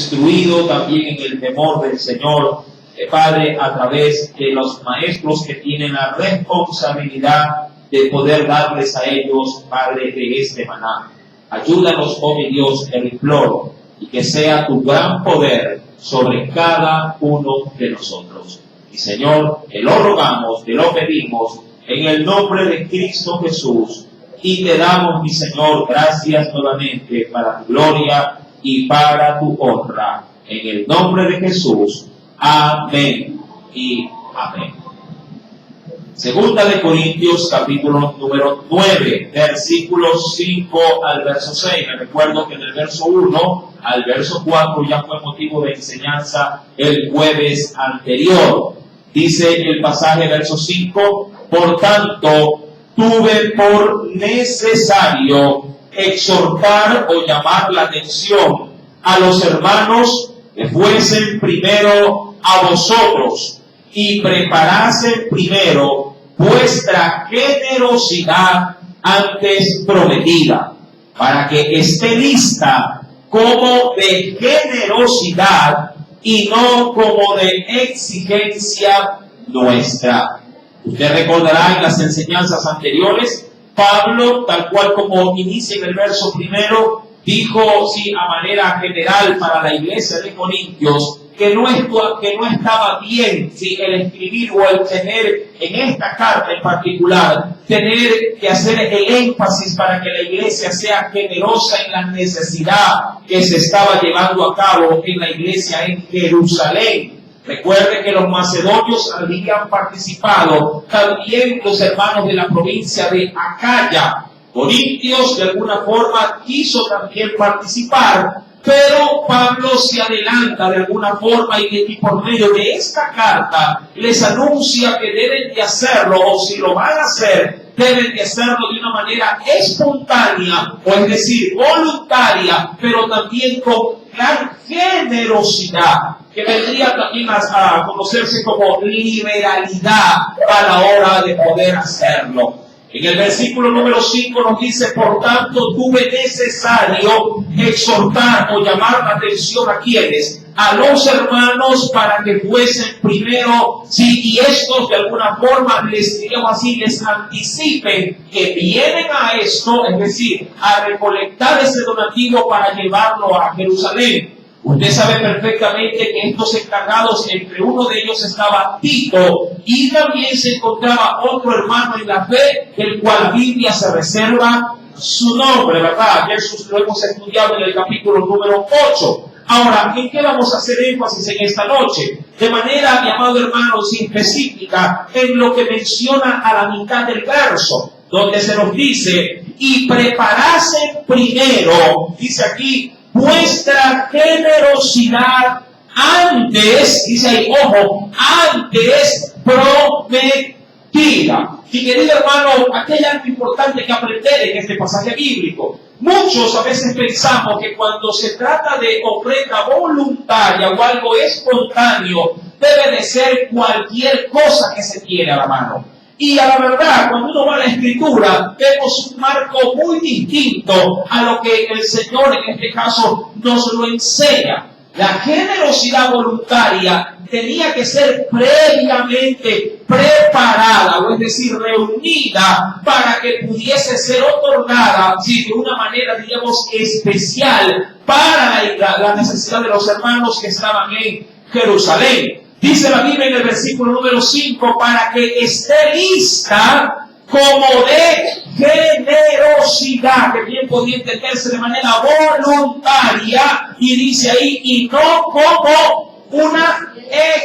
instruido también en el temor del Señor, Padre, a través de los maestros que tienen la responsabilidad de poder darles a ellos, Padre, de este maná. Ayúdanos, oh mi Dios, te lo imploro, y que sea tu gran poder sobre cada uno de nosotros. Y Señor, te lo rogamos, te lo pedimos, en el nombre de Cristo Jesús, y te damos, mi Señor, gracias nuevamente para tu gloria y para tu honra. En el nombre de Jesús. Amén y amén. Segunda de Corintios, capítulo número 9, versículos 5 al verso 6. Me recuerdo que en el verso 1 al verso 4 ya fue motivo de enseñanza el jueves anterior. Dice el pasaje verso 5, por tanto, tuve por necesario exhortar o llamar la atención a los hermanos que fuesen primero a vosotros y preparasen primero vuestra generosidad antes prometida, para que esté lista como de generosidad y no como de exigencia nuestra. Usted recordará en las enseñanzas anteriores, Pablo, tal cual como inicia en el verso primero, dijo, sí, a manera general para la iglesia de Corintios, que no estaba bien, sí, el escribir o el tener en esta carta en particular, tener que hacer el énfasis para que la iglesia sea generosa en la necesidad que se estaba llevando a cabo en la iglesia en Jerusalén. Recuerde que los macedonios habían participado, también los hermanos de la provincia de Acaya. Corintios de alguna forma quiso también participar, pero Pablo se adelanta de alguna forma y por medio de esta carta les anuncia que deben de hacerlo, o si lo van a hacer, deben de hacerlo de una manera espontánea, o es decir, voluntaria, pero también con gran generosidad, que vendría también a conocerse como liberalidad a la hora de poder hacerlo. En el versículo número 5 nos dice, por tanto, tuve necesario exhortar o llamar la atención a quienes, a los hermanos, para que fuesen primero, sí, y estos de alguna forma les, digamos así, les anticipen que vienen a esto, es decir, a recolectar ese donativo para llevarlo a Jerusalén. Usted sabe perfectamente que estos encargados, entre uno de ellos estaba Tito, y también se encontraba otro hermano en la fe, el cual la Biblia se reserva su nombre, ¿verdad? Jesús lo hemos estudiado en el capítulo número 8. Ahora, ¿en qué vamos a hacer énfasis en esta noche? De manera, mi amado hermano, específica, en lo que menciona a la mitad del verso, donde se nos dice, y preparasen primero, dice aquí, vuestra generosidad antes, dice ahí, ojo, antes prometida. Y querido hermano, aquí hay algo importante que aprender en este pasaje bíblico. Muchos a veces pensamos que cuando se trata de ofrenda voluntaria o algo espontáneo, debe de ser cualquier cosa que se tiene a la mano. Y a la verdad, cuando uno va a la Escritura, vemos un marco muy distinto a lo que el Señor en este caso nos lo enseña. La generosidad voluntaria tenía que ser previamente preparada, o es decir, reunida para que pudiese ser otorgada, sí, de una manera, digamos, especial para la necesidad de los hermanos que estaban en Jerusalén. Dice la Biblia en el versículo número 5, para que esté lista como de generosidad, que bien podía entenderse de manera voluntaria, y dice ahí, y no como una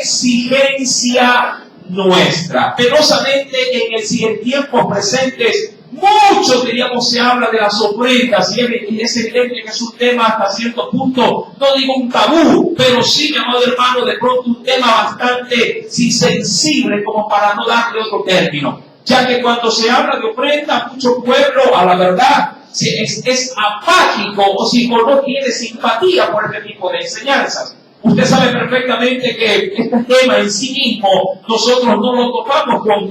exigencia nuestra. Penosamente en tiempos presentes, mucho, diríamos, se habla de las ofrendas, y es evidente que es un tema hasta cierto punto, no digo un tabú, pero sí, mi amado hermano, de pronto un tema bastante sensible, como para no darle otro término. Ya que cuando se habla de ofrenda, mucho pueblo, a la verdad, es apático o no tiene simpatía por este tipo de enseñanzas. Usted sabe perfectamente que este tema en sí mismo nosotros no lo tocamos con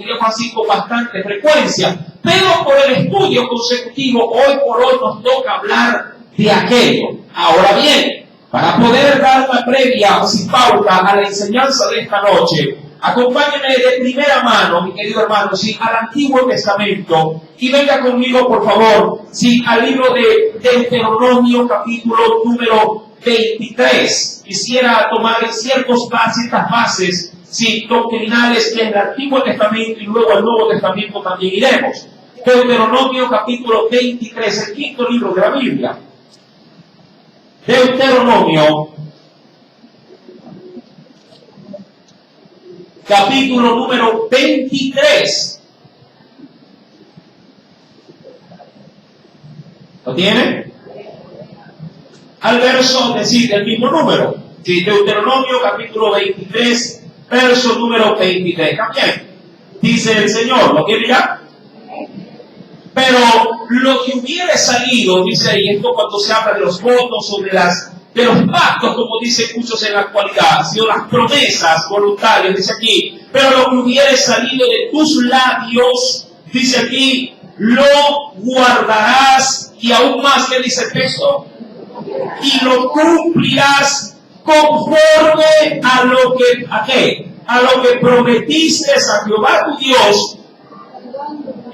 bastante frecuencia, pero por el estudio consecutivo hoy por hoy nos toca hablar de aquello. Ahora bien, Para poder dar la previa, sin pauta, a la enseñanza de esta noche, acompáñenme de primera mano, mi querido hermano, sí, al Antiguo Testamento, y venga conmigo, por favor, sí, al libro de Deuteronomio, capítulo número 23. Quisiera tomar ciertas bases, sí, doctrinales del Antiguo Testamento y luego al Nuevo Testamento también iremos. Deuteronomio, capítulo 23, el quinto libro de la Biblia. Deuteronomio, capítulo número 23. ¿Lo tiene? Al verso, es decir, el mismo número. Sí, Deuteronomio, capítulo 23, verso número 23. También dice el Señor, ¿lo quiere ya? Pero lo que hubiera salido, dice ahí, esto cuando se habla de los votos o de los pactos, como dicen muchos en la actualidad, sino las promesas voluntarias, dice aquí, pero lo que hubiera salido de tus labios, dice aquí, lo guardarás, y aún más, ¿qué dice el texto? Y lo cumplirás conforme a lo que, ¿a qué? A lo que prometiste a Jehová tu Dios.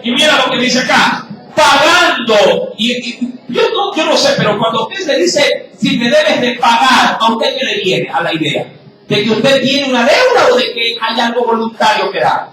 Y mira lo que dice acá, pagando. Y yo no sé, pero cuando usted le dice, si me debes de pagar, ¿a usted qué le viene a la idea? ¿De que usted tiene una deuda o de que hay algo voluntario que dar?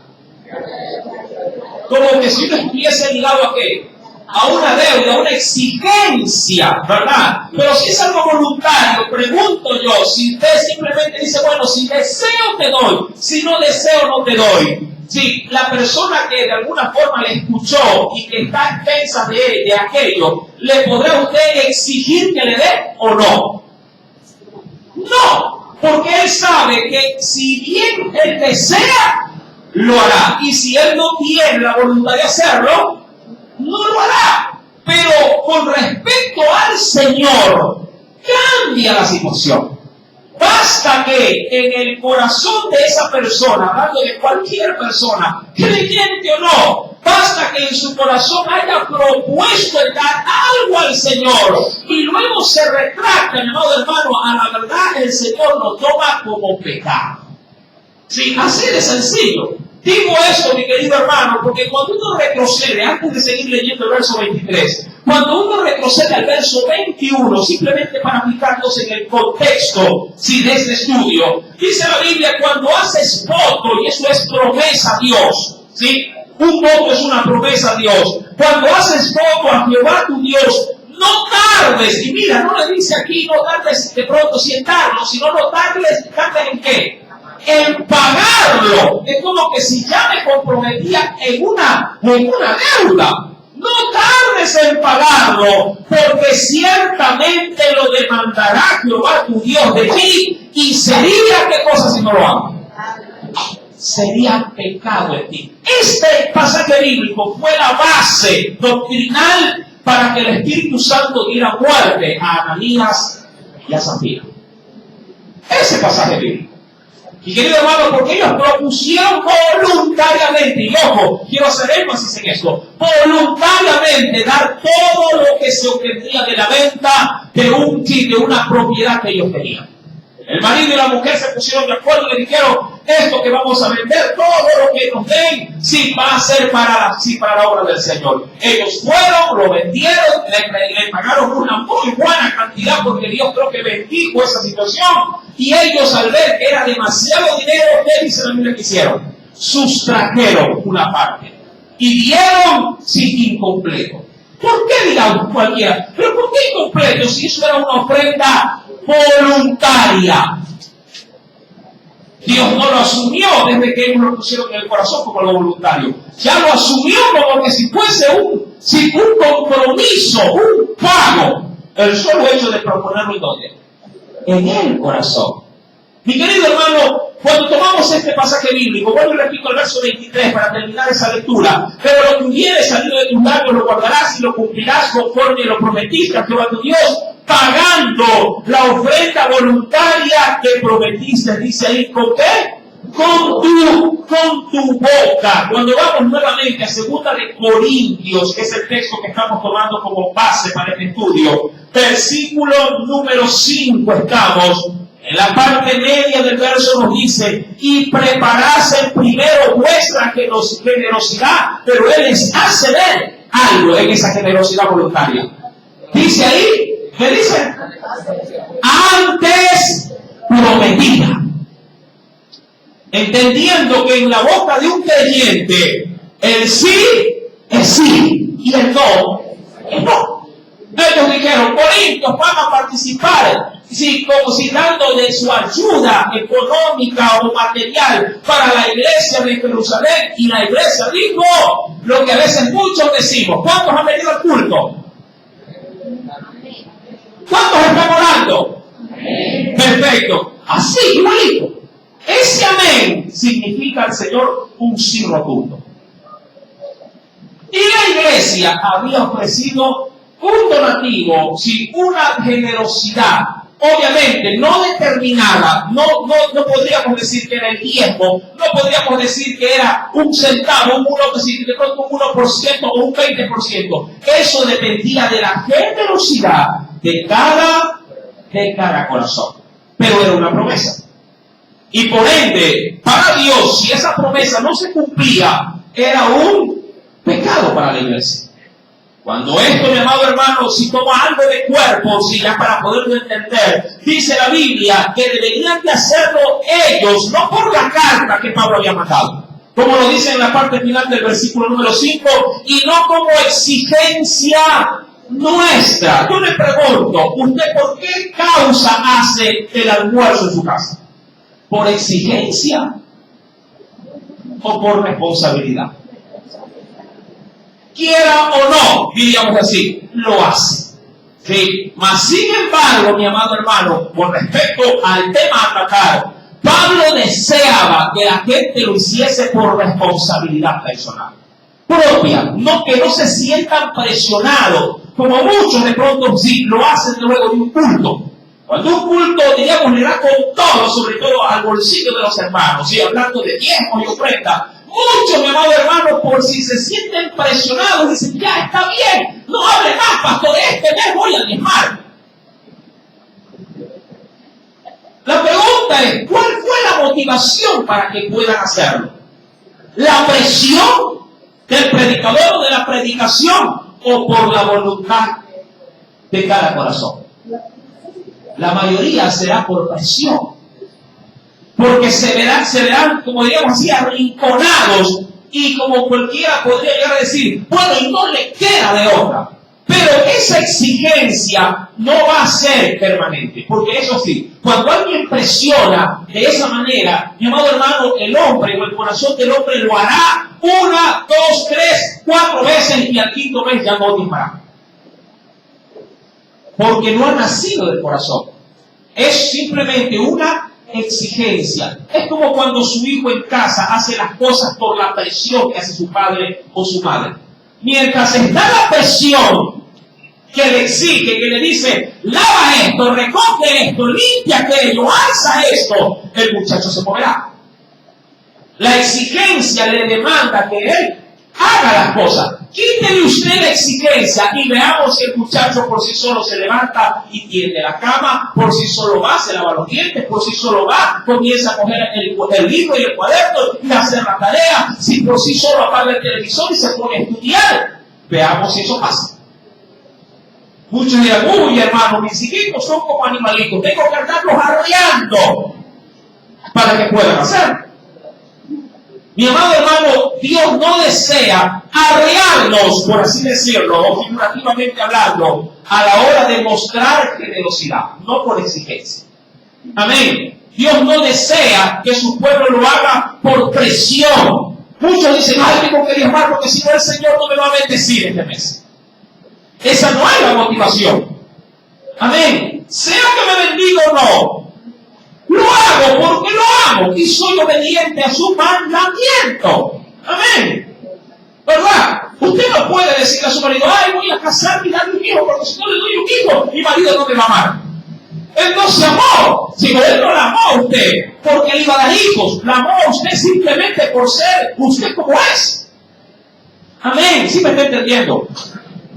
Como que si usted estuviese ligado a qué? A una deuda, a una exigencia, ¿verdad? Pero si es algo voluntario, pregunto yo, si usted simplemente dice, bueno, si deseo te doy, si no deseo no te doy. Si la persona que de alguna forma le escuchó y que está en defensa de aquello, ¿le podrá usted exigir que le dé o no? No, porque él sabe que si bien él desea, lo hará. Y si él no tiene la voluntad de hacerlo, no lo hará. Pero con respecto al Señor, cambia la situación. Basta que en el corazón de esa persona, hablando de cualquier persona, creyente o no, basta que en su corazón haya propuesto el dar algo al Señor y luego se retracta, mi amado hermano, a la verdad el Señor lo toma como pecado. Sí, así de sencillo. Digo esto, mi querido hermano, porque cuando uno retrocede, antes de seguir leyendo el verso 23, cuando uno retrocede al verso 21, simplemente para aplicarnos en el contexto, sí, de este estudio, dice la Biblia, cuando haces voto, y eso es promesa a Dios, ¿sí? Un voto es una promesa a Dios. Cuando haces voto a Jehová tu Dios, no tardes, y mira, no le dice aquí, no tardes de pronto sin darlo, sino no tardes ¿en qué? En pagarlo. Es como que si ya me comprometía en una deuda, no tardes en pagarlo, porque ciertamente lo demandará Jehová tu Dios de ti, y sería, ¿qué cosa si no lo hago? Sería pecado en ti. Este pasaje bíblico fue la base doctrinal para que el Espíritu Santo diera muerte a Ananías y a Zafira. Ese pasaje bíblico. Y querido hermano, porque ellos propusieron voluntariamente, y ojo, quiero hacer énfasis en esto, voluntariamente dar todo lo que se obtendría de la venta de una propiedad que ellos tenían. El marido y la mujer se pusieron de acuerdo y le dijeron, esto que vamos a vender, todo lo que nos den, sí va a ser para la obra del Señor. Ellos fueron, lo vendieron, le pagaron una muy buena cantidad, porque Dios creo que bendijo esa situación, y ellos al ver que era demasiado dinero, ¿qué dice la Biblia que hicieron? Sustrajeron una parte, y dieron incompleto. ¿Por qué dirán cualquiera? ¿Pero por qué incompleto si eso era una ofrenda voluntaria? Dios no lo asumió desde que ellos lo pusieron en el corazón como algo voluntario. Ya lo asumió como que si fuese un compromiso, un pago. El solo hecho de proponerlo en dónde? En el corazón. Mi querido hermano, cuando tomamos este pasaje bíblico, vuelvo y repito el verso 23 para terminar esa lectura. Pero lo que hubiere salido de tus labios lo guardarás y lo cumplirás conforme lo prometiste a Jehová tu Dios, pagando la ofrenda voluntaria que prometiste. Dice ahí, ¿con qué? con tu boca. Cuando vamos nuevamente a 2 de Corintios, que es el texto que estamos tomando como base para el estudio, versículo número 5 estamos, en la parte media del verso nos dice, y preparasen primero vuestra generosidad, pero Él les hace ver algo en esa generosidad voluntaria. Dice ahí, ¿qué dice? Antes prometida. Entendiendo que en la boca de un creyente el sí es sí y el no es no. Ellos dijeron, Corintios, van a participar, como si dando de su ayuda económica o material para la iglesia de Jerusalén. Y la iglesia dijo lo que a veces muchos decimos. ¿Cuántos han venido al culto? ¿Cuántos están orando? Perfecto. Así, igualito. Ese amén significa al Señor un sí rotundo. Y la iglesia había ofrecido un donativo, sin una generosidad, obviamente no determinada, no podríamos decir que era el diezmo, no podríamos decir que era un centavo, un 1% o un 20%. Eso dependía de la generosidad de cada corazón. Pero era una promesa. Y por ende, para Dios, si esa promesa no se cumplía, era un pecado para la iglesia. Cuando esto, mi amado hermano, si toma algo de cuerpo, si ya para poderlo entender, dice la Biblia que deberían de hacerlo ellos, no por la carta que Pablo había mandado, como lo dice en la parte final del versículo número 5, y no como exigencia nuestra. Yo le pregunto, ¿usted por qué causa hace el almuerzo en su casa? ¿Por exigencia o por responsabilidad? Quiera o no, diríamos así, lo hace. ¿Sí? Mas sin embargo, mi amado hermano, con respecto al tema a tratar, Pablo deseaba que la gente lo hiciese por responsabilidad personal propia, no que no se sientan presionados, como muchos de pronto sí lo hacen luego de un culto. Cuando un culto, diríamos, le da con todo, sobre todo al bolsillo de los hermanos, ¿sí? Hablando de diezmos y ofrenda. Muchos, mi amado hermano, por si se sienten presionados, dicen, ya está bien, no hable más, pastor, este mes voy a diezmar. La pregunta es, ¿cuál fue la motivación para que puedan hacerlo? ¿La presión del predicador o de la predicación o por la voluntad de cada corazón? La mayoría será por presión. Porque se verán, como diríamos así, arrinconados, y como cualquiera podría llegar a decir, bueno, y no le queda de otra. Pero esa exigencia no va a ser permanente, porque eso sí, cuando alguien presiona de esa manera, mi amado hermano, el hombre o el corazón del hombre lo hará 1, 2, 3, 4 veces y al quinto mes ya no disparará. Porque no ha nacido del corazón. Es simplemente una exigencia. Es como cuando su hijo en casa hace las cosas por la presión que hace su padre o su madre. Mientras está la presión que le exige, que le dice, lava esto, recoge esto, limpia aquello, alza esto, el muchacho se moverá. La exigencia le demanda que él haga las cosas. Quítele usted la exigencia y veamos si el muchacho por sí solo se levanta y tiende la cama, por sí solo va, se lava los dientes, por sí solo va, comienza a coger el libro y el cuaderno y a hacer la tarea, si por sí solo apaga el televisor y se pone a estudiar. Veamos si eso pasa. Muchos dirán, uy hermano, mis hijitos son como animalitos, tengo que andarlos arreando para que puedan hacerlo. Mi amado hermano, Dios no desea arrearnos, por así decirlo, o figurativamente hablando, a la hora de mostrar generosidad, no por exigencia. Amén. Dios no desea que su pueblo lo haga por presión. Muchos dicen, ay, tengo que diezmar porque si no el Señor no me va a bendecir este mes. Esa no es la motivación. Amén. Sea que me bendiga o no, lo hago porque lo amo y soy obediente a su mandamiento. Amén. ¿Verdad? Usted no puede decirle a su marido, ay, voy a casarme y darle un hijo, porque si no le doy un hijo, mi marido no me va a amar. Él no se amó, sino él no la amó, a usted porque le iba a dar hijos. La amó a usted simplemente por ser usted como es. Amén. ¿Sí me está entendiendo?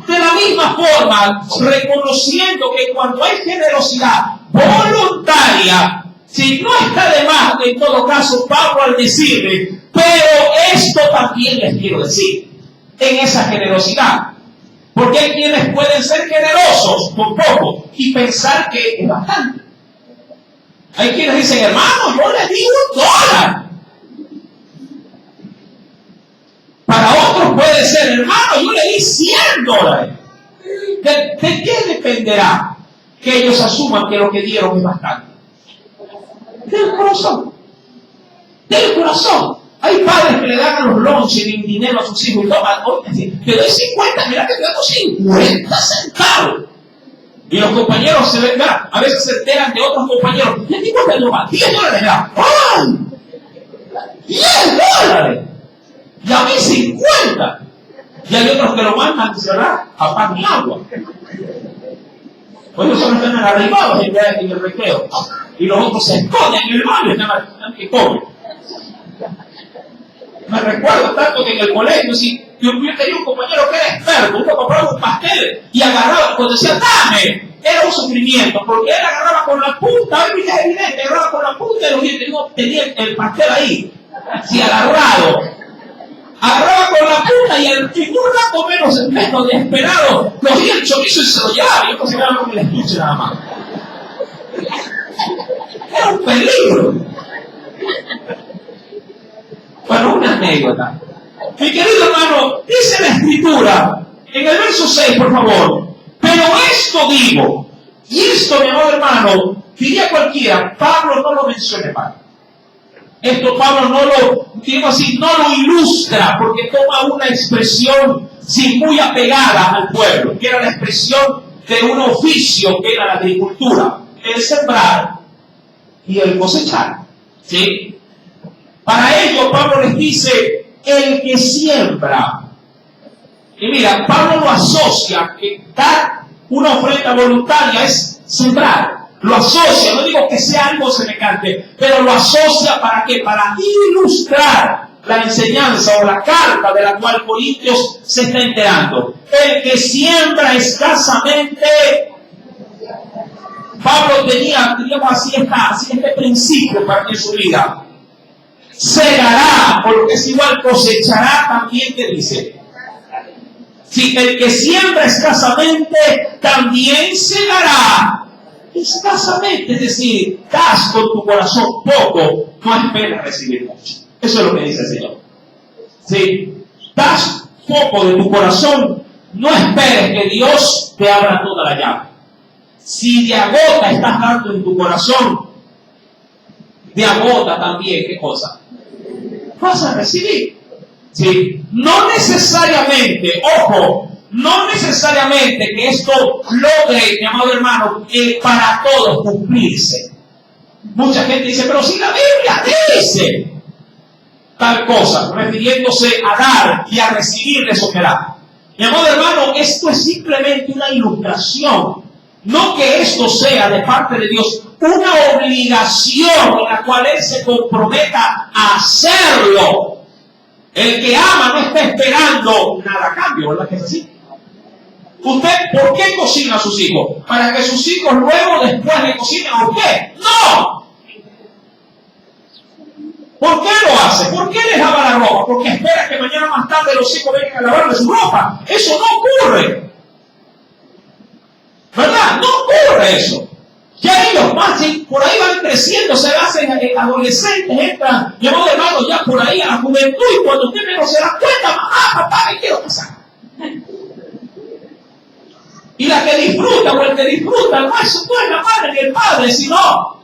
De la misma forma, reconociendo que cuando hay generosidad voluntaria, si no está de más, en todo caso, Pablo al decirle, pero esto también les quiero decir, en esa generosidad. Porque hay quienes pueden ser generosos con poco y pensar que es bastante. Hay quienes dicen, hermano, yo le di $1. Para otros puede ser, hermano, yo le di $100. ¿De qué dependerá que ellos asuman que lo que dieron es bastante? Del corazón. Del corazón. Hay padres que le dan a los lonches en dinero a sus hijos y toman, te doy 50, mira que te dando 50 centavos. Y los compañeros se ven, a veces se enteran de otros compañeros, el tipo te lo va, $10, mira, ¡ay! $10. Y a mí 50. Y hay otros que lo mandan, ¿verdad? A pan y agua. Pues ellos solo están arribados en el recreo. Y los otros se esconden en el baño, están que comen. Me recuerdo tanto que en el colegio, yo tenía un compañero que era experto, uno compraba un pastel y agarraba, cuando decía, dame, era un sufrimiento, porque él agarraba con la punta, hoy es evidente, agarraba con la punta de los dientes, no tenía el pastel ahí, así agarrado con la punta y en un rato menos desesperado, cogía el chorizo y se lo llevaba, y yo consideraba como el estuche nada más. Era un peligro. Bueno, una anécdota. Mi querido hermano, dice la Escritura, en el verso 6, por favor, pero esto digo, y esto, mi amado hermano, diría cualquiera, Pablo no lo menciona mal. Esto Pablo no lo ilustra, porque toma una expresión muy apegada al pueblo, que era la expresión de un oficio que era la agricultura, el sembrar y el cosechar. ¿Sí? Para ello, Pablo les dice, el que siembra. Y mira, Pablo lo asocia, que dar una ofrenda voluntaria es sembrar. Lo asocia, no digo que sea algo semejante, pero lo asocia ¿para qué? Para ilustrar la enseñanza o la carta de la cual Corintios se está enterando. El que siembra escasamente, Pablo tenía, digamos así, este principio para en su vida. Segará, por lo que es igual, cosechará también, que dice. Si el que siembra escasamente, también segará escasamente. Es decir, das con tu corazón poco, no esperes recibir mucho. Eso es lo que dice el Señor. Si das poco de tu corazón, no esperes que Dios te abra toda la llave. Si de agota estás dando en tu corazón, de agota también, ¿qué cosa? Vas a recibir. ¿Sí? No necesariamente, ojo, no necesariamente que esto logre, mi amado hermano, para todos cumplirse. Mucha gente dice, pero si la Biblia dice tal cosa, refiriéndose a dar y a recibir eso que da. Mi amado hermano, esto es simplemente una ilustración. No que esto sea de parte de Dios una obligación en la cual Él se comprometa a hacerlo. El que ama no está esperando nada a cambio, ¿verdad que es así? ¿Usted por qué cocina a sus hijos? ¿Para que sus hijos luego después le cocinen a usted? ¡No! ¿Por qué lo hace? ¿Por qué les lava la ropa? Porque espera que mañana más tarde los hijos vengan a lavarle su ropa. Eso no ocurre. ¿Verdad? No ocurre eso. Ya ellos pasen, por ahí van creciendo, se hacen adolescentes, entran, mi amado hermano, ya por ahí a la juventud, y cuando usted menos se da cuenta, mamá, papá, me quiero casar. Y la que disfruta o el que disfruta, no es la madre ni el padre, sino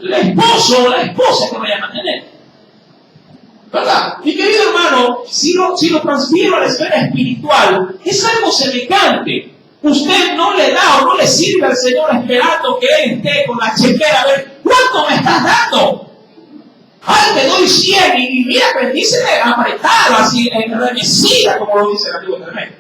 el esposo o la esposa que vaya a mantener. ¿Verdad? Mi querido hermano, si lo transfiero a la esfera espiritual, es algo semejante. Usted no le da o no le sirve al Señor esperando que Él esté con la chequera a ver cuánto me estás dando. Ay, te doy 100 y mira, bendíceme apretado, así, remesida, como lo dice el Antiguo Testamento.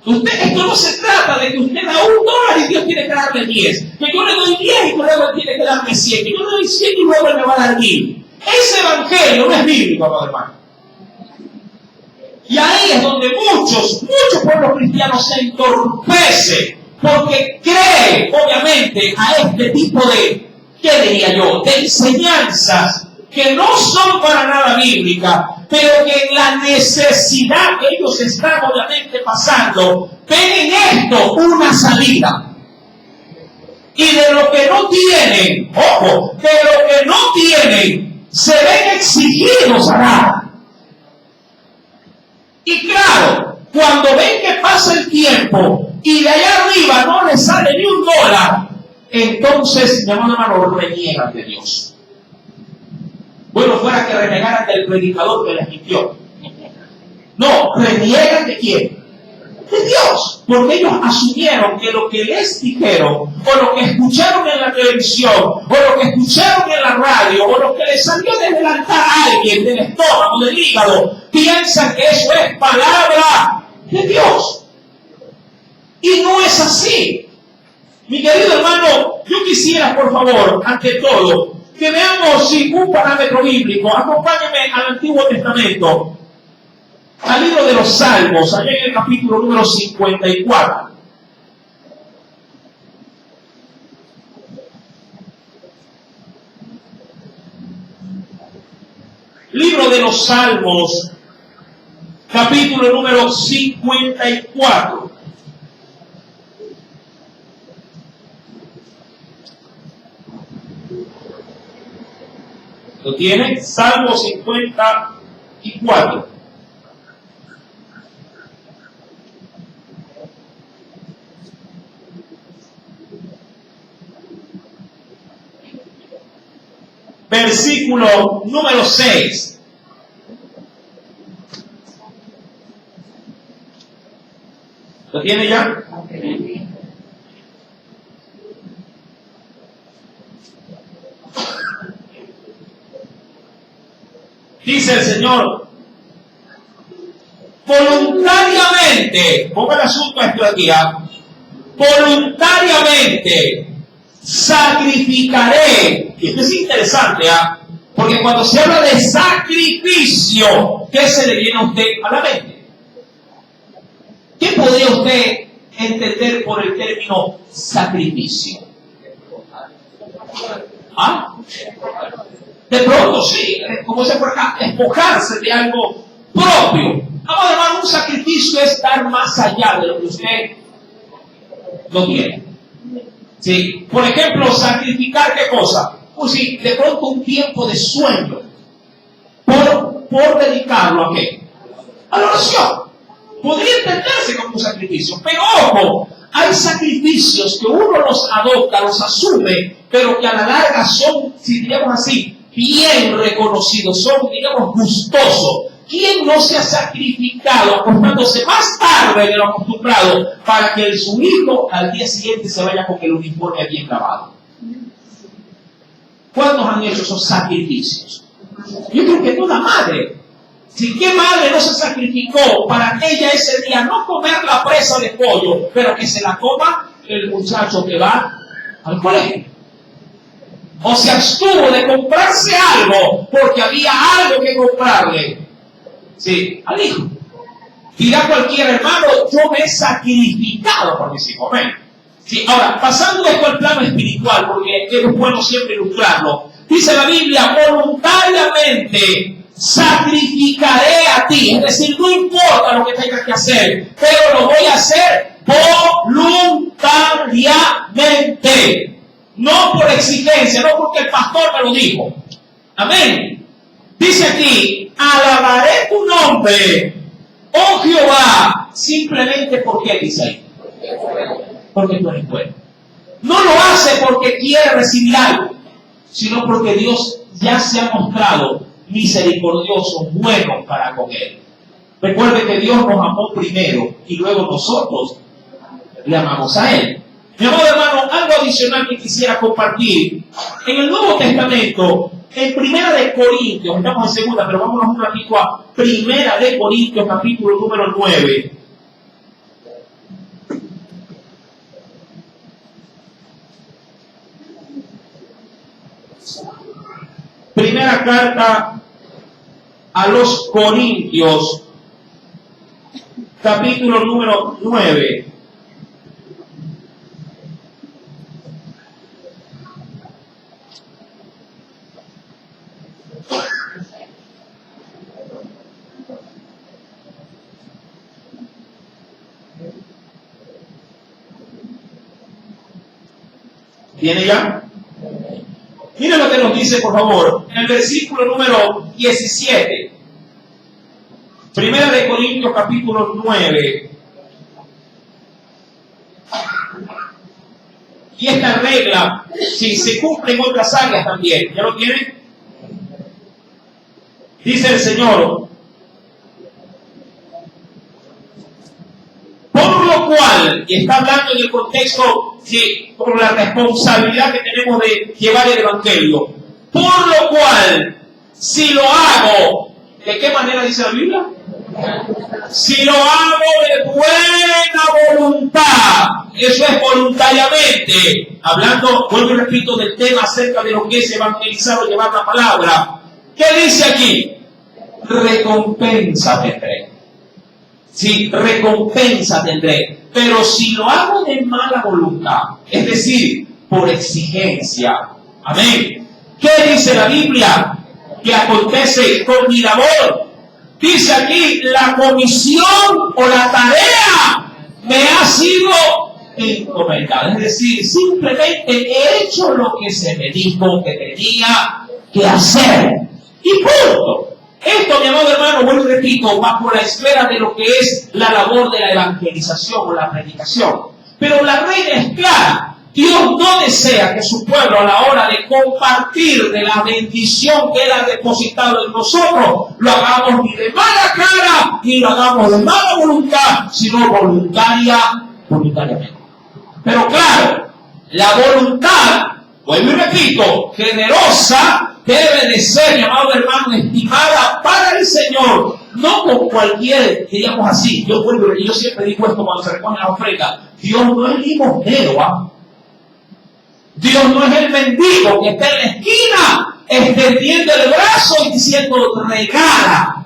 Esto no se trata de que usted da $1 y Dios tiene que darle 10. Que yo le doy 10 y luego Él tiene que darme 100. Que yo le doy 100 y luego Él me va a dar 1000. Ese evangelio no es bíblico, amado hermano. Y ahí es donde muchos pueblos cristianos se entorpecen. Porque creen, obviamente, a este tipo de, ¿qué diría yo?, de enseñanzas que no son para nada bíblicas, pero que en la necesidad que ellos están obviamente pasando, ven en esto una salida. Y de lo que no tienen, ojo, de lo que no tienen, se ven exigidos a dar. Y claro, cuando ven que pasa el tiempo y de allá arriba no les sale ni $1, entonces, mi hermano, reniegan de Dios. Bueno, fuera que renegaran del predicador que les mintió. No, reniegan de quién? De Dios. Porque ellos asumieron que lo que les dijeron, o lo que escucharon en la televisión, o lo que escucharon en la radio, o lo que les salió desde el altar a alguien, del estómago, del hígado, piensan que eso es palabra de Dios. Y no es así. Mi querido hermano, yo quisiera, por favor, ante todo, que veamos un parámetro bíblico. Acompáñenme al Antiguo Testamento, al libro de los Salmos, allá en el capítulo número 54. Libro de los Salmos, capítulo número 54. ¿Lo tienen? Salmo 54. Versículo número 6. ¿Lo tiene ya? Dice el Señor, voluntariamente, ponga el asunto esto aquí, voluntariamente sacrificaré. Y esto es interesante, porque cuando se habla de sacrificio, ¿qué se le viene a usted a la mente? ¿Qué podría usted entender por el término sacrificio? De pronto, sí, como se por acá, despojarse de algo propio. Vamos a llamar un sacrificio es dar más allá de lo que usted no tiene. Sí. Por ejemplo, sacrificar ¿qué cosa? Pues sí, de pronto un tiempo de sueño por dedicarlo ¿a qué? A la oración. Podría entenderse como un sacrificio, pero ojo, hay sacrificios que uno los adopta, los asume, pero que a la larga son, si digamos así, bien reconocidos, son, digamos, gustosos. ¿Quién no se ha sacrificado acostándose más tarde de lo acostumbrado para que su hijo al día siguiente se vaya con el uniforme bien lavado? ¿Cuántos han hecho esos sacrificios? Yo creo que toda madre. Si qué madre no se sacrificó para ella ese día no comer la presa de pollo, pero que se la coma el muchacho que va al colegio. O se abstuvo de comprarse algo porque había algo que comprarle. Sí, al hijo. Dirá cualquier hermano, yo me he sacrificado por mis hijos. ¿Ven? Sí, ahora, pasando esto al plano espiritual, porque es bueno siempre ilustrarlo. Dice la Biblia, voluntariamente sacrificaré a ti. Es decir, no importa lo que tengas que hacer, pero lo voy a hacer voluntariamente. No por exigencia, no porque el pastor me lo dijo. Amén. Dice aquí, alabaré tu nombre, oh Jehová, simplemente porque dice ahí. Porque tú eres bueno. No lo hace porque quiere recibir algo, sino porque Dios ya se ha mostrado misericordioso, bueno para con él. Recuerde que Dios nos amó primero y luego nosotros le amamos a él. Mi amado hermano, algo adicional que quisiera compartir. En el Nuevo Testamento, en Primera de Corintios, estamos en segunda, pero vámonos un ratito a Primera de Corintios, capítulo número 9. Primera carta a los Corintios, capítulo número 9. ¿Tiene ya? Mira lo que nos dice, por favor, en el versículo número 17. Primera de Corintios, capítulo 9. Y esta regla, si se cumple en otras áreas también, ¿ya lo tienen? Dice el Señor: por lo cual, y está hablando en el contexto por la responsabilidad que tenemos de llevar el Evangelio, por lo cual, si lo hago, ¿de qué manera dice la Biblia? Si lo hago de buena voluntad, eso es voluntariamente, hablando, vuelvo y repito, del tema acerca de lo que es evangelizar o llevar la palabra. ¿Qué dice aquí? Recompensa tendré. Sí, recompensa tendré. Pero si lo hago de mala voluntad, es decir, por exigencia, amén. ¿Qué dice la Biblia que acontece con mi labor? Dice aquí, la comisión o la tarea me ha sido encomendada. Es decir, simplemente he hecho lo que se me dijo que tenía que hacer. Y punto. Esto, mi amado hermano, vuelvo y repito, va por la esfera de lo que es la labor de la evangelización o la predicación. Pero la regla es clara. Dios no desea que su pueblo, a la hora de compartir de la bendición que Él ha depositado en nosotros, lo hagamos ni de mala cara, ni lo hagamos de mala voluntad, sino voluntariamente. Pero claro, la voluntad, vuelvo y repito, generosa, debe de ser, mi amado hermano, estimada para el Señor, no con cualquier, digamos así. Yo siempre digo esto cuando se recoge la ofrenda: Dios no es limosnero, ¿ah? Dios no es el mendigo que está en la esquina extendiendo el brazo y diciendo regala,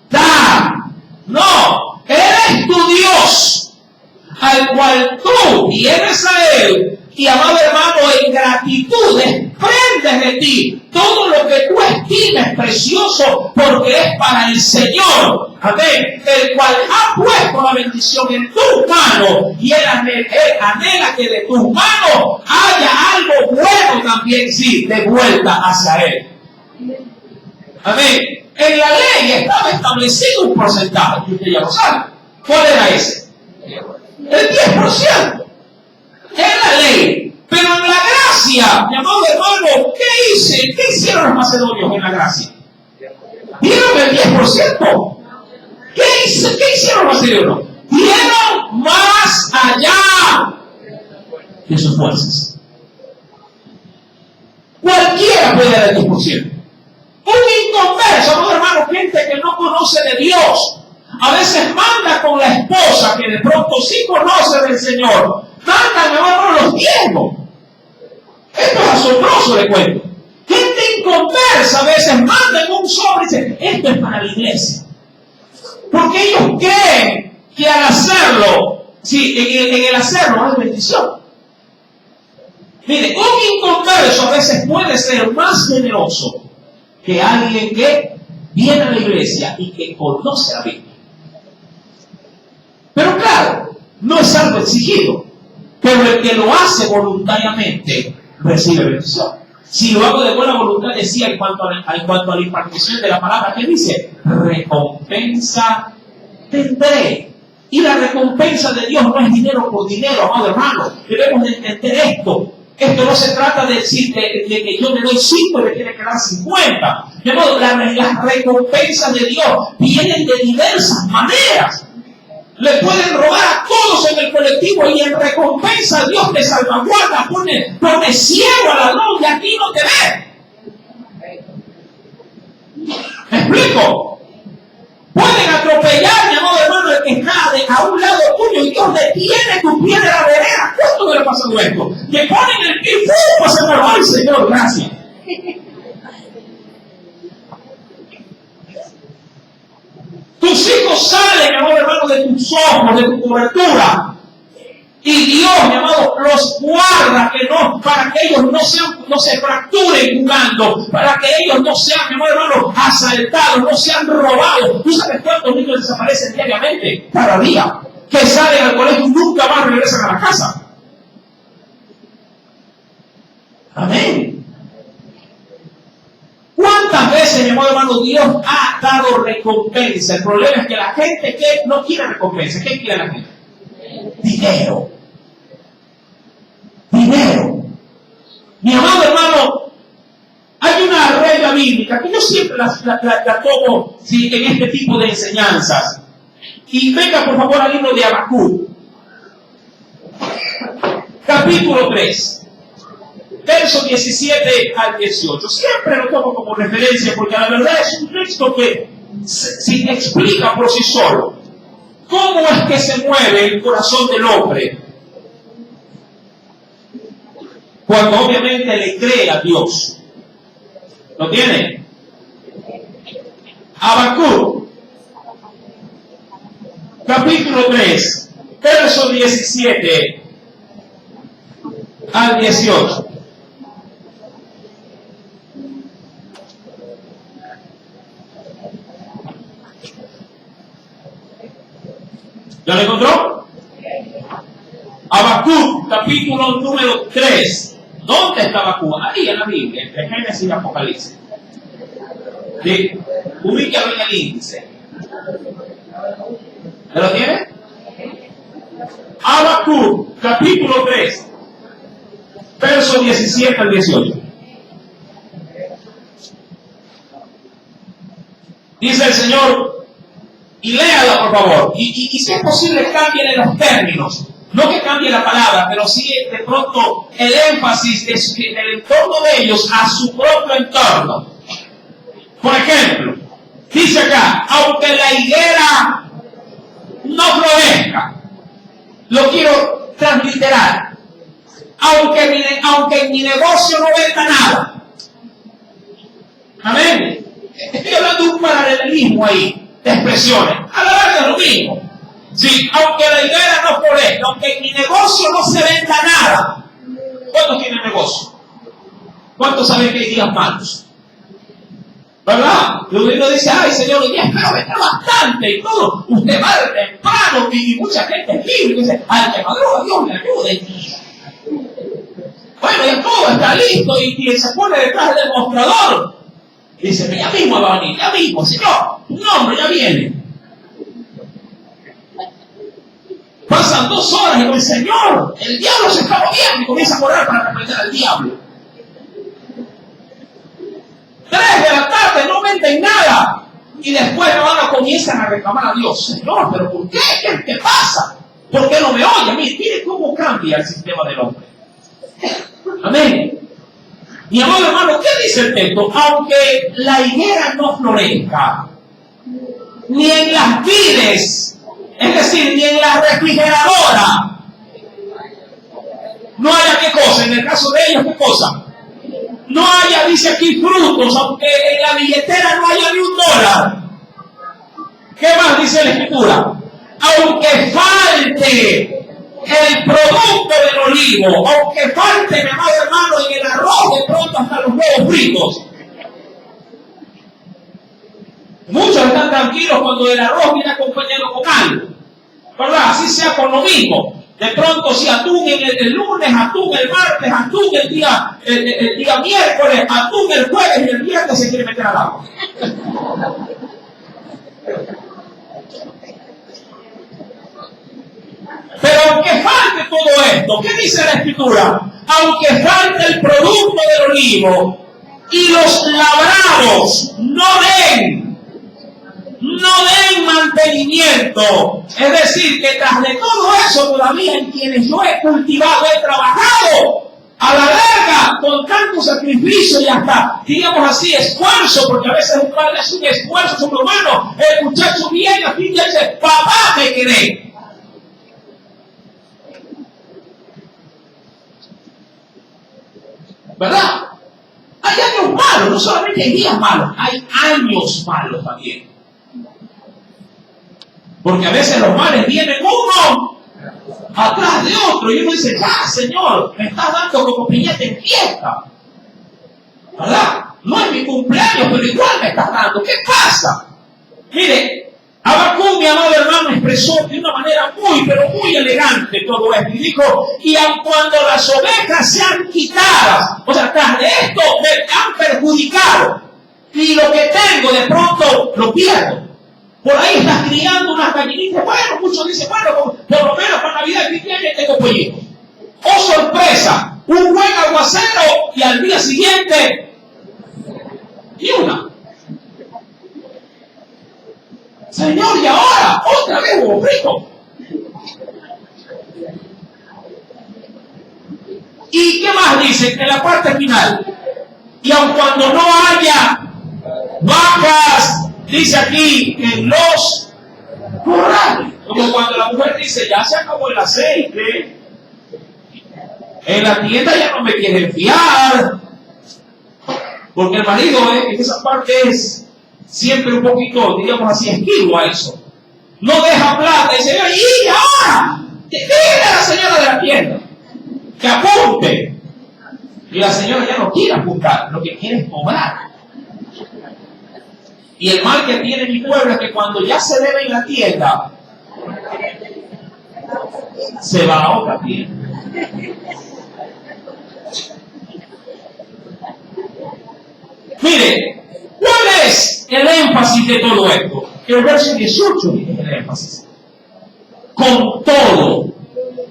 da. No, Él es tu Dios, al cual tú vienes a Él y, amado hermano, en gratitud desprendes de ti todo lo que tú estimes precioso, porque es para el Señor, amén, el cual ha puesto la bendición en tus manos, y Él anhela que de tus manos haya algo bueno también, sí, de vuelta hacia Él. Amén. En la ley estaba establecido un porcentaje, y usted ya lo sabe. ¿Cuál era ese? El 10%. En la ley. Pero en la gracia, mi amado hermano, ¿qué hicieron los macedonios en la gracia? ¿Dieron el 10%? ¿Qué hicieron los macedonios? Dieron más allá de sus fuerzas. Cualquiera puede dar el 10%. Un inconverso, amado hermano, gente que no conoce de Dios, a veces manda con la esposa que de pronto sí conoce del Señor, manda, mi hermano, los diezmos. Esto es asombroso, le cuento. Gente inconversa a veces manda en un sobre y dice: esto es para la iglesia. Porque ellos creen que al hacerlo, sí, en el hacerlo hay bendición. Mire, un inconverso a veces puede ser más generoso que alguien que viene a la iglesia y que conoce la Biblia. Pero claro, no es algo exigido. Pero el que lo hace voluntariamente recibe bendición. Si lo hago de buena voluntad, decía en cuanto a la impartición de la palabra, ¿qué dice? Recompensa tendré. Y la recompensa de Dios no es dinero por dinero, amado hermano. Debemos de entender esto. Esto no se trata de decir de que yo le doy 5 y le tiene que dar 50. De modo, las recompensas de Dios vienen de diversas maneras. Le pueden robar a todos en el colectivo y en recompensa Dios te salvaguarda, pone ciego a la luz y aquí no te ve. ¿Me explico? Pueden atropellar, mi amado hermano, el que está a un lado tuyo y Dios detiene tu pie de la vereda. ¿Cuánto me lo ha pasado esto? Que ponen el pie, ¡pum! Se me va el Señor, gracias. Tus hijos salen, mi amado hermano, de tus ojos, de tu cobertura. Y Dios, mi amado, los guarda para que ellos no se fracturen jugando, para que ellos no sean, mi amado hermano, asaltados, no sean robados. ¿Tú sabes cuántos niños desaparecen diariamente? Cada día. Que salen al colegio y nunca más regresan a la casa. Amén. ¿Cuántas veces, mi amado hermano, Dios ha dado recompensa? El problema es que la gente que no quiere recompensa. ¿Qué quiere la gente? Dinero. Dinero. Mi amado hermano, hay una regla bíblica que yo siempre la tomo en este tipo de enseñanzas. Y venga por favor al libro de Habacuc, capítulo 3, versos 17 al 18. Siempre lo tomo como referencia porque la verdad es un texto que se explica por sí solo. ¿Cómo es que se mueve el corazón del hombre? Cuando obviamente le cree a Dios. ¿Lo tiene? Habacuc, capítulo 3, verso 17 al 18. ¿Ya lo encontró? Habacuc, capítulo número 3. ¿Dónde está Habacuc? Ahí en la Biblia, entre Génesis y Apocalipsis. ¿Sí? Ubícalo en el índice. ¿Ya lo tiene? Habacuc, capítulo 3, verso 17 al 18. Dice el Señor, y léala por favor, y si es posible cambien los términos, no que cambie la palabra, pero sí de pronto el énfasis del entorno de ellos a su propio entorno. Por ejemplo, dice acá, aunque la higuera no florezca, lo quiero transliterar, aunque en mi negocio no venda nada. Amén. Estoy hablando de un paralelismo ahí, de expresiones. A la larga es lo mismo. Sí, aunque la higuera no florezca, aunque en mi negocio no se venda nada. ¿Cuántos tienen negocio? ¿Cuántos saben que hay días malos? ¿Verdad? Y uno dice, ay Señor, hoy día espero vender bastante y todo. Usted va de temprano y mucha gente es libre y dice, al que madruga Dios le ayude. Bueno, ya todo está listo y se pone detrás del mostrador. Y dice, ya mismo va a venir, ya mismo, Señor. No, hombre, ya viene. Pasan 2 horas y dice, Señor, el diablo se está moviendo y comienza a orar para reprender al diablo. 3 de la tarde no venden nada. Y después ahora comienzan a reclamar a Dios. Señor, ¿pero por qué? ¿Qué pasa? ¿Por qué no me oye? Mire cómo cambia el sistema del hombre. Amén. Mi amado hermano, ¿qué dice el texto? Aunque la higuera no florezca, ni en las vides, es decir, ni en la refrigeradora, no haya qué cosa, en el caso de ellos, ¿qué cosa? No haya, dice aquí, frutos, aunque en la billetera no haya ni $1. ¿Qué más dice la Escritura? Aunque falte el producto del olivo, aunque falte, mi amado hermano, en el arroz, de pronto hasta los huevos fritos. Muchos están tranquilos cuando el arroz viene acompañado con algo, ¿verdad? Así sea con lo mismo. De pronto, si atún el lunes, atún el martes, atún el día miércoles, atún el jueves y el viernes se quiere meter al agua. Pero aunque falte todo esto, ¿qué dice la Escritura? Aunque falte el producto del olivo y los labrados no den mantenimiento, es decir, que tras de todo eso todavía en quienes yo he cultivado, he trabajado a la larga con tanto sacrificio y hasta, digamos así, esfuerzo, porque a veces un padre es un esfuerzo sobrehumano. El muchacho viene a fin y dice, papá, me quedé. ¿Verdad? Hay años malos, no solamente hay días malos, hay años malos también. Porque a veces los males vienen uno atrás de otro y uno dice, ya Señor, me estás dando como piñata en fiesta, ¿verdad? No es mi cumpleaños, pero igual me estás dando. ¿Qué pasa? Mire, Habacuc, mi amado hermano, expresó de una manera pero muy elegante todo esto. Y dijo, y aun cuando las ovejas sean quitadas, o sea, tras de esto me han perjudicado, y lo que tengo de pronto lo pierdo. Por ahí estás criando unas gallinitas. Bueno, muchos dicen, bueno, por lo menos para Navidad cristiana tengo pollitos. ¡Oh, sorpresa! Un buen aguacero y al día siguiente y una. Señor, y ahora otra vez huevo frito. ¿Y qué más dice en la parte final? Y aun cuando no haya vacas, dice aquí, en los corrales. Como cuando la mujer dice, ya se acabó el aceite, en la tienda ya no me quieren fiar. Porque el marido en esa parte es siempre un poquito, digamos así, esquivo a eso. No deja plata y dice, ¿y ahora? Dile a la señora de la tienda que apunte. Y la señora ya no quiere apuntar, lo que quiere es cobrar. Y el mal que tiene mi pueblo es que cuando ya se debe en la tienda, se va a otra tienda. Mire, ¿cuál es el énfasis de todo esto? El verso 18 dice el énfasis. Con todo.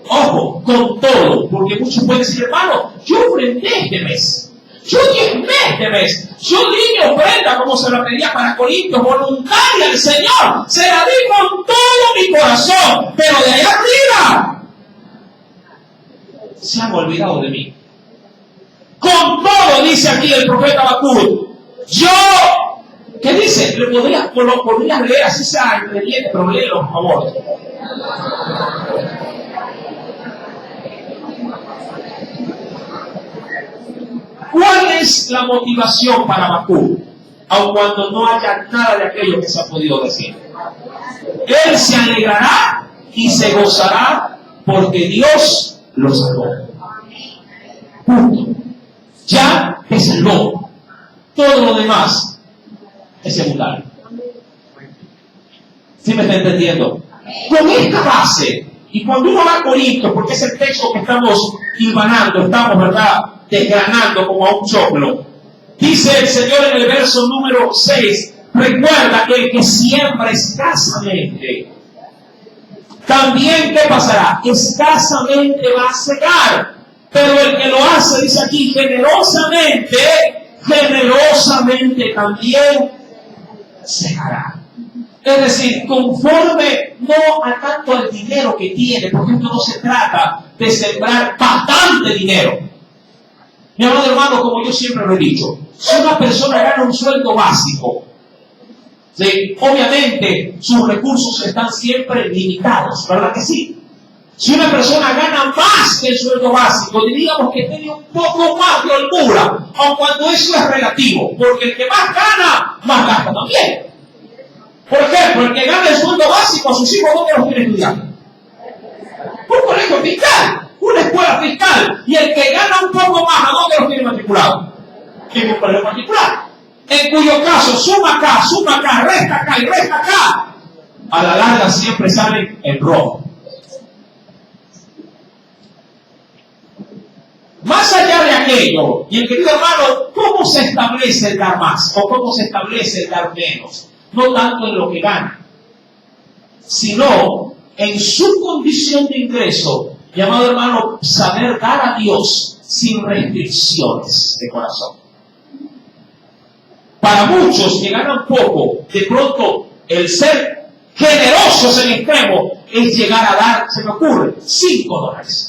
Ojo, con todo. Porque muchos pueden decir, hermano, yo ofrendé este mes. Yo diezmé este mes. Yo di mi ofrenda como se la pedía para Corintios, voluntaria al Señor. Se la di con todo mi corazón. Pero de allá arriba se han olvidado de mí. Con todo, dice aquí el profeta Habacuc. Yo, ¿qué dice? Lo podrías leer así sea ingrediente, pero léelo, por favor. ¿Cuál es la motivación para Habacuc? Aun cuando no haya nada de aquello que se ha podido decir. Él se alegrará y se gozará porque Dios lo salvó. Punto. Ya te salvó. Todo lo demás es secundario. ¿Sí me está entendiendo? Con esta base, y cuando uno va a Corintios, porque es el texto que estamos hilvanando, estamos, ¿verdad?, desgranando como a un choclo. Dice el Señor en el verso número 6, recuerda que el que siembra escasamente, también, ¿qué pasará? Escasamente va a cegar. Pero el que lo hace, dice aquí, generosamente también cegará. Es decir, conforme no a tanto el dinero que tiene, porque esto no se trata de sembrar bastante dinero. Mi amado hermano, como yo siempre lo he dicho, si una persona gana un sueldo básico, ¿sí?, obviamente sus recursos están siempre limitados, ¿verdad que sí? Si una persona gana más que el sueldo básico, diríamos que tiene un poco más de holgura, aun cuando eso es relativo, porque el que más gana, más gasta también. Por ejemplo, el que gana el sueldo básico, a sus hijos, ¿dónde los quiere estudiar? Un colegio fiscal, una escuela fiscal. Y el que gana un poco más, ¿a dónde los tiene matriculados? En un colegio particular. En cuyo caso, suma acá, resta acá y resta acá. A la larga siempre salen en rojo. Más allá de aquello, y el querido hermano, ¿cómo se establece el dar más? ¿O cómo se establece el dar menos? No tanto en lo que gana, sino en su condición de ingreso, llamado hermano, saber dar a Dios sin restricciones de corazón. Para muchos que ganan poco, de pronto el ser generosos en extremo es llegar a dar, se me ocurre, $5.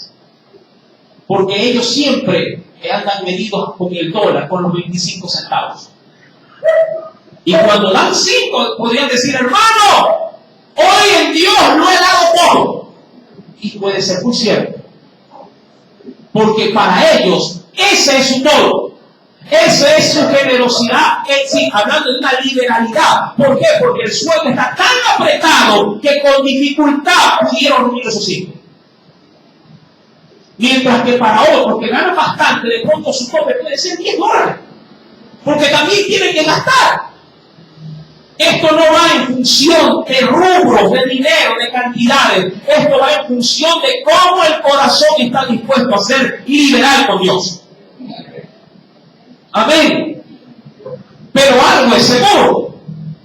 Porque ellos siempre andan medidos con el dólar, con los 25 centavos. Y cuando dan 5, podrían decir, hermano, hoy en Dios lo he dado todo. Y puede ser muy cierto. Porque para ellos, ese es su todo. Esa es su generosidad, sí, hablando de una liberalidad. ¿Por qué? Porque el sueldo está tan apretado que con dificultad pudieron reunir a sus hijos. Mientras que para otros que ganan bastante, de pronto su tope puede ser $10. Porque también tienen que gastar. Esto no va en función de rubros, de dinero, de cantidades. Esto va en función de cómo el corazón está dispuesto a ser liberal con Dios. Amén. Pero algo es seguro.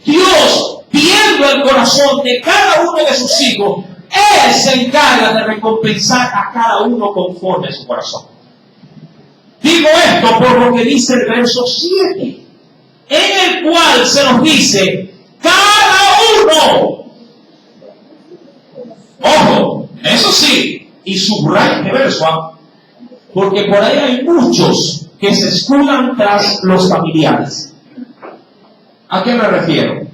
Dios, viendo el corazón de cada uno de sus hijos, Él se encarga de recompensar a cada uno conforme a su corazón. Digo esto por lo que dice el verso 7, en el cual se nos dice, cada uno. Ojo, eso sí, y subraya este verso, porque por ahí hay muchos que se escudan tras los familiares. ¿A qué me refiero?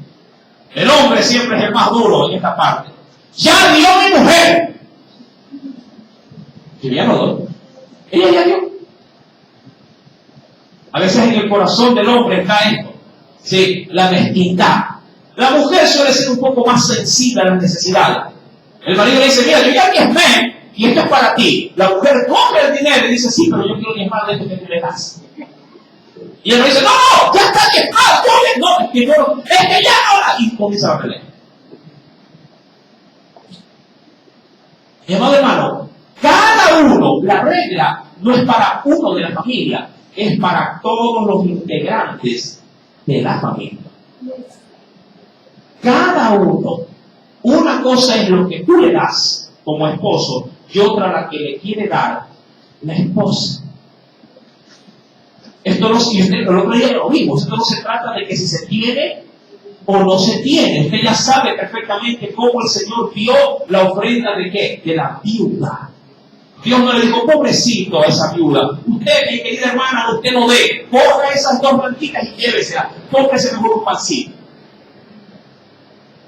El hombre siempre es el más duro en esta parte. Ya dio mi mujer. Yo ya no doy. Ella ya dio. A veces en el corazón del hombre está esto. Sí, la mezquindad. La mujer suele ser un poco más sensible a las necesidades. El marido le dice, mira, yo ya diezmé y esto es para ti. La mujer coge el dinero y dice, sí, pero yo quiero diezmar de esto que tú le das. Y él dice, no, ya está diezmado, no, es que ya ahora. Y comienza a pelear. Mi amado hermano, cada uno, la regla no es para uno de la familia, es para todos los integrantes de la familia. Cada uno. Una cosa es lo que tú le das como esposo y otra la que le quiere dar la esposa. Esto no, y usted, el otro día lo vimos, esto no se trata de que si se tiene o no se tiene. Usted ya sabe perfectamente cómo el Señor vio la ofrenda de ¿qué? De la viuda. Dios no le dijo, pobrecito a esa viuda. Usted, mi querida hermana, usted no dé. Coja esas 2 blanquitas y llévesela. Cómprese mejor un pancito.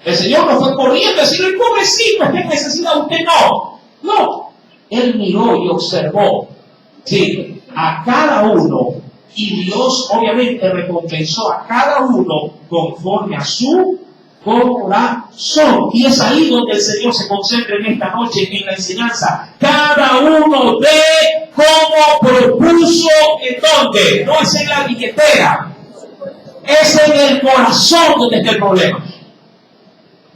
El Señor no fue corriendo a decirle, pobrecito, es que necesidad, usted no. No. Él miró y observó, sí, a cada uno. Y Dios obviamente recompensó a cada uno conforme a su corazón. Y es ahí donde el Señor se concentra en esta noche en la enseñanza. Cada uno ve cómo propuso en dónde. No es en la billetera. Es en el corazón donde está el problema.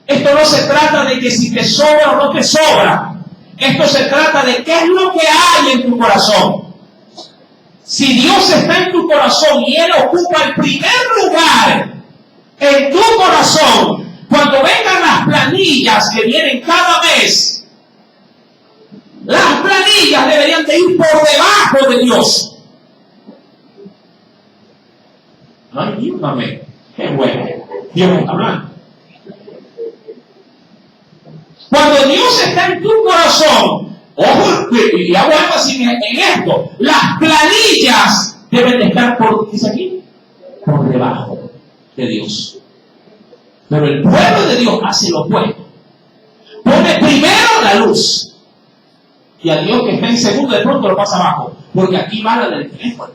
Esto no se trata de que si te sobra o no te sobra. Esto se trata de qué es lo que hay en tu corazón. Si Dios está en tu corazón y Él ocupa el primer lugar en tu corazón, cuando vengan las planillas que vienen cada mes, las planillas deberían de ir por debajo de Dios. No hay ni un amén. Qué bueno. Dios está hablando. Cuando Dios está en tu corazón, ojo, y hago énfasis en esto, las planillas deben de estar dice aquí, por debajo de Dios. Pero el pueblo de Dios hace lo opuesto. Pone primero la luz. Y a Dios que está en segundo de pronto lo pasa abajo. Porque aquí va la del teléfono.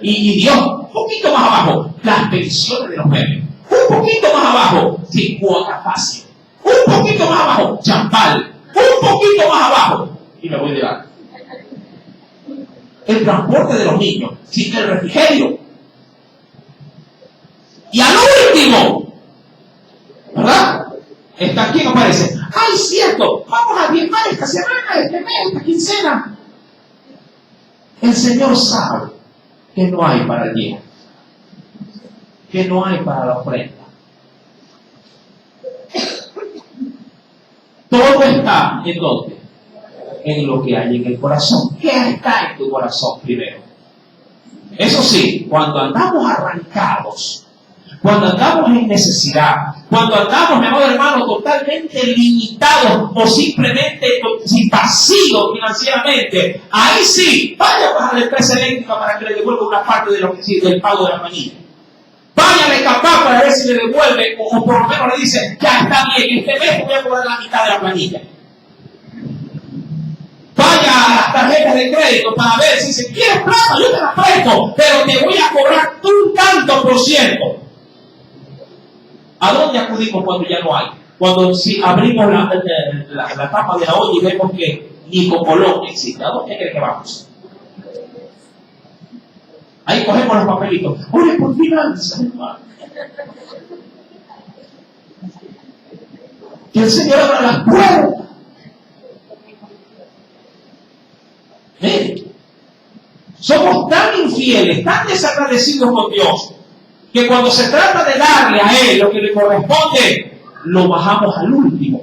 Y Dios, un poquito más abajo, las pensiones de los bebés. Un poquito más abajo, sí, cuota fácil. Un poquito más abajo, champal. Un poquito más abajo, y me voy de lado. El transporte de los niños, sí, el refrigerio. Y al último, ¿verdad? Está aquí, aparece. ¡Ay, cierto! Vamos a diezmar esta semana, este mes, esta quincena. El Señor sabe que no hay para el día, que no hay para la ofrenda. Todo está en dónde? En lo que hay en el corazón. ¿Qué está en tu corazón primero? Eso sí, cuando andamos arrancados, cuando andamos en necesidad, cuando andamos, mi amado hermano, totalmente limitados o simplemente vacíos financieramente, ahí sí, vaya a la empresa eléctrica para que le devuelva una parte de lo que sí, del pago de la planilla. Váyale capaz para ver si le devuelve, o por lo menos le dice, ya está bien, este mes voy a cobrar la mitad de la planilla. Vaya las tarjetas de crédito para ver si quieres plata, yo te la presto, pero te voy a cobrar un tanto por ciento. ¿A dónde acudimos cuando ya no hay? Cuando si abrimos la tapa de la olla y vemos que ni Cocolón existe, ¿a dónde crees que vamos? Ahí cogemos los papelitos. Ore por finanzas, hermano. Que el Señor abra las puertas. Somos tan infieles, tan desagradecidos con Dios, que cuando se trata de darle a Él lo que le corresponde, lo bajamos al último.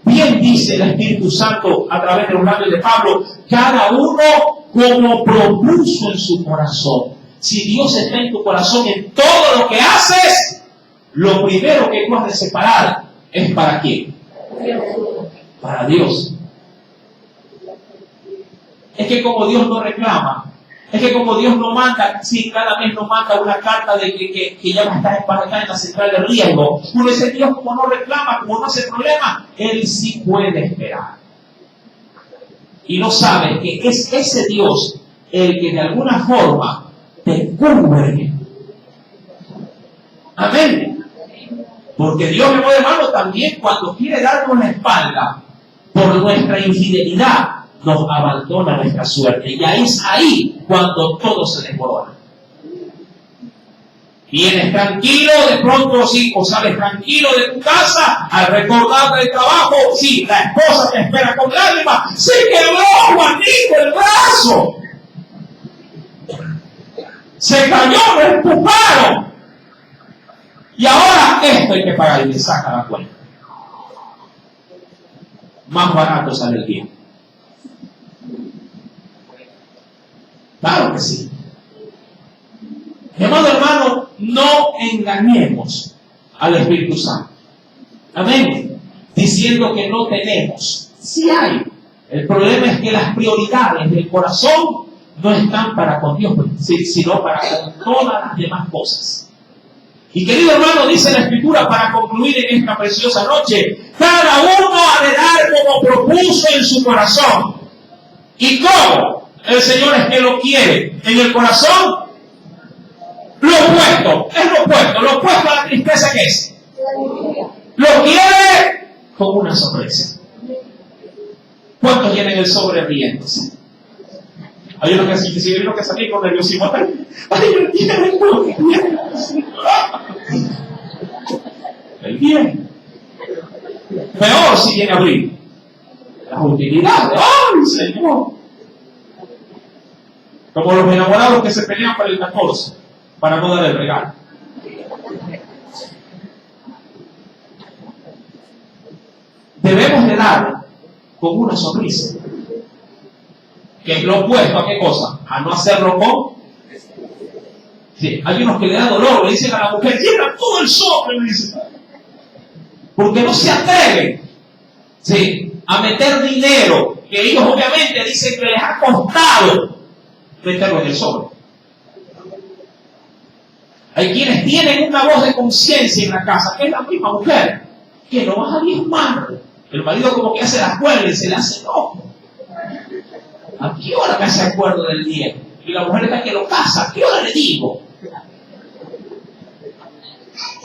Bien dice el Espíritu Santo a través de los labios de Pablo, cada uno como propuso en su corazón. Si Dios está en tu corazón en todo lo que haces, lo primero que tú has de separar es ¿para quién? Para Dios. Es que como Dios no reclama, es que como Dios no manda, si cada mes nos manda una carta de que ya va a estar para acá en la central de riesgo, uno dice, Dios como no reclama, como no hace problema, Él sí puede esperar. Y no sabe que es ese Dios el que de alguna forma te cubre. Amén. Porque Dios, mi hermano, también cuando quiere darnos la espalda por nuestra infidelidad, nos abandona nuestra suerte. Y es ahí cuando todo se desmorona. Vienes tranquilo, de pronto sí, o sales tranquilo de tu casa, al recordar del trabajo, sí, la esposa te espera con lágrimas, se quebró Juanito el brazo, se cayó, lo empujaron, y ahora esto hay que pagar, y le saca la cuenta. Más barato sale el día. Claro que sí. Hermano, no engañemos al Espíritu Santo. Amén. Diciendo que no tenemos. Sí hay. El problema es que las prioridades del corazón no están para con Dios, sino para con todas las demás cosas. Y querido hermano, dice la Escritura, para concluir en esta preciosa noche, cada uno ha de dar como propuso en su corazón. ¿Y cómo? El Señor es que lo quiere en el corazón. Lo opuesto, es lo opuesto. Lo opuesto a la tristeza, ¿qué es? Lo quiere con una sonrisa. ¿Cuántos tienen el sobre riéndose? Hay uno que si vieron que salir con nerviosismo. Ay, el bien. El bien. Peor si viene a abrir. Las utilidades. ¡Ay, Señor! Como los enamorados que se pelean para el 14, para no dar el regalo. Debemos de dar con una sonrisa. Que es lo opuesto a qué cosa? A no hacerlo con. Sí, hay unos que le da dolor, le dicen a la mujer, llena todo el sobre, le dicen. Porque no se atreven, sí, a meter dinero, que ellos obviamente dicen que les ha costado meterlo en el sobre. Hay quienes tienen una voz de conciencia en la casa, que es la misma mujer, que no vas a diezmar. El marido como que hace la cuerda y se le hace loco. ¿A qué hora me hace acuerdo del día? Y la mujer está que lo casa, ¿a qué hora le digo?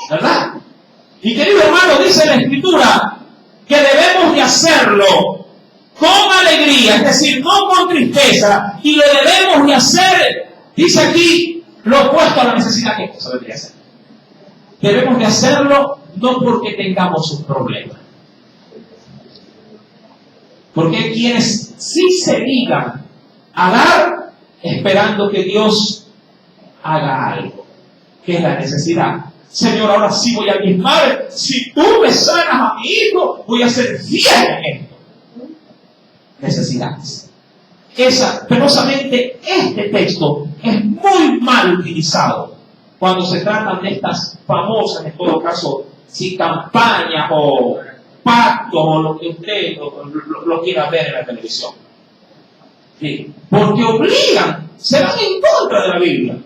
¿Verdad? Y querido hermano, dice la Escritura que debemos de hacerlo con alegría, es decir, no con tristeza, y lo debemos de hacer, dice aquí, lo opuesto a la necesidad. ¿Qué cosa debería hacer? Debemos de hacerlo no porque tengamos un problema. Porque hay quienes sí se digan a dar esperando que Dios haga algo, que es la necesidad. Señor, ahora sí voy a diezmar, si tú me sanas a mi hijo, voy a ser fiel en esto. Necesidades. Penosamente, este texto es muy mal utilizado cuando se tratan de estas famosas, en todo caso, si campañas o pactos o lo que usted lo quiera ver en la televisión. Sí. Porque obligan, se van en contra de la Biblia.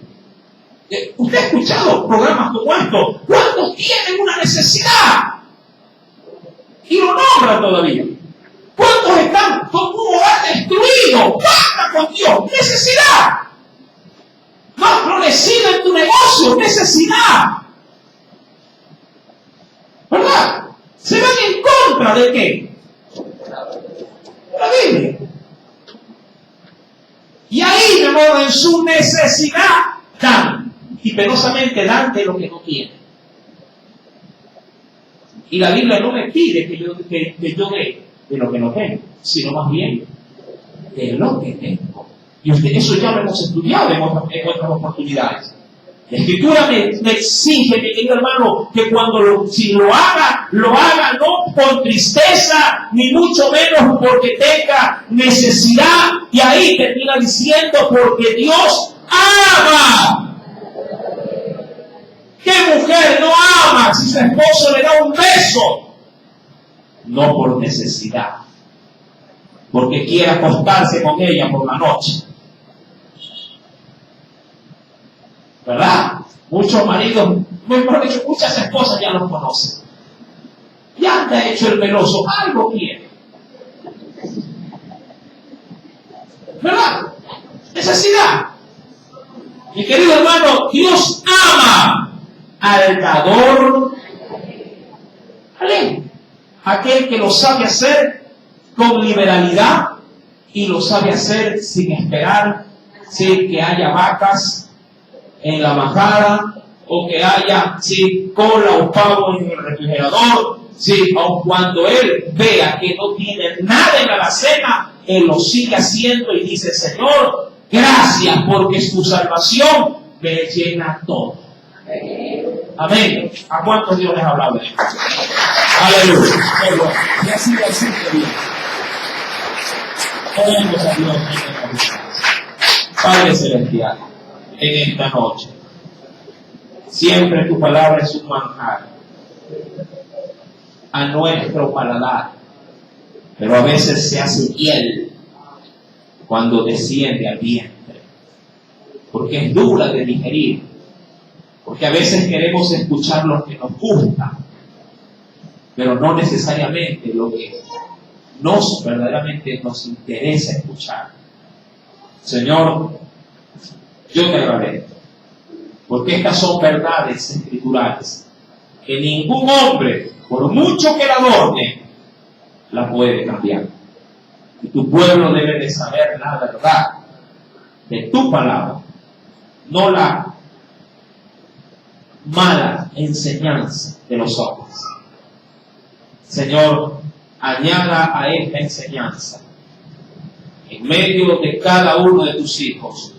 Usted ha escuchado programas como estos. ¿Cuántos tienen una necesidad? Y lo nombran todavía. ¿Cuántos están con un hogar destruido? Basta con Dios. Necesidad. No has florecido en tu negocio. Necesidad. ¿Verdad? Se van en contra de qué? De la Biblia. Y ahí, mi amor, en su necesidad, dan. Y penosamente dan de lo que no tienen. Y la Biblia no me pide que yo dé de lo que no tengo, sino más bien de lo que tengo. Y eso ya lo hemos estudiado en otras oportunidades. La Escritura me exige, mi querido hermano, que cuando si lo haga no por tristeza, ni mucho menos porque tenga necesidad. Y ahí termina diciendo, porque Dios ama. ¿Qué mujer no ama si su esposo le da un beso? No por necesidad, porque quiere acostarse con ella por la noche. ¿Verdad? Muchos maridos, mejor dicho, muchas esposas ya los conocen. Ya te ha hecho el veloso, algo quiere. ¿Verdad? Necesidad. Mi querido hermano, Dios ama al dador alegre, aquel que lo sabe hacer con liberalidad y lo sabe hacer sin esperar que haya vacas en la majada o que haya cola o pavo en el refrigerador. Aun cuando él vea que no tiene nada en la alacena, él lo sigue haciendo y dice: Señor, gracias, porque tu salvación me llena todo. Amén. ¿A cuántos Dios les ha hablado de esto? Aleluya. Y así lo sigue bien. Oremos a Dios. Padre Celestial, en esta noche, siempre tu palabra es un manjar a nuestro paladar, pero a veces se hace hiel cuando desciende al vientre, porque es dura de digerir, porque a veces queremos escuchar lo que nos gusta, pero no necesariamente lo que verdaderamente nos interesa escuchar. Señor, yo te agradezco, porque estas son verdades escriturales que ningún hombre, por mucho que la adorne, la puede cambiar. Y tu pueblo debe de saber la verdad de tu palabra, no la mala enseñanza de los hombres. Señor, añada a esta enseñanza en medio de cada uno de tus hijos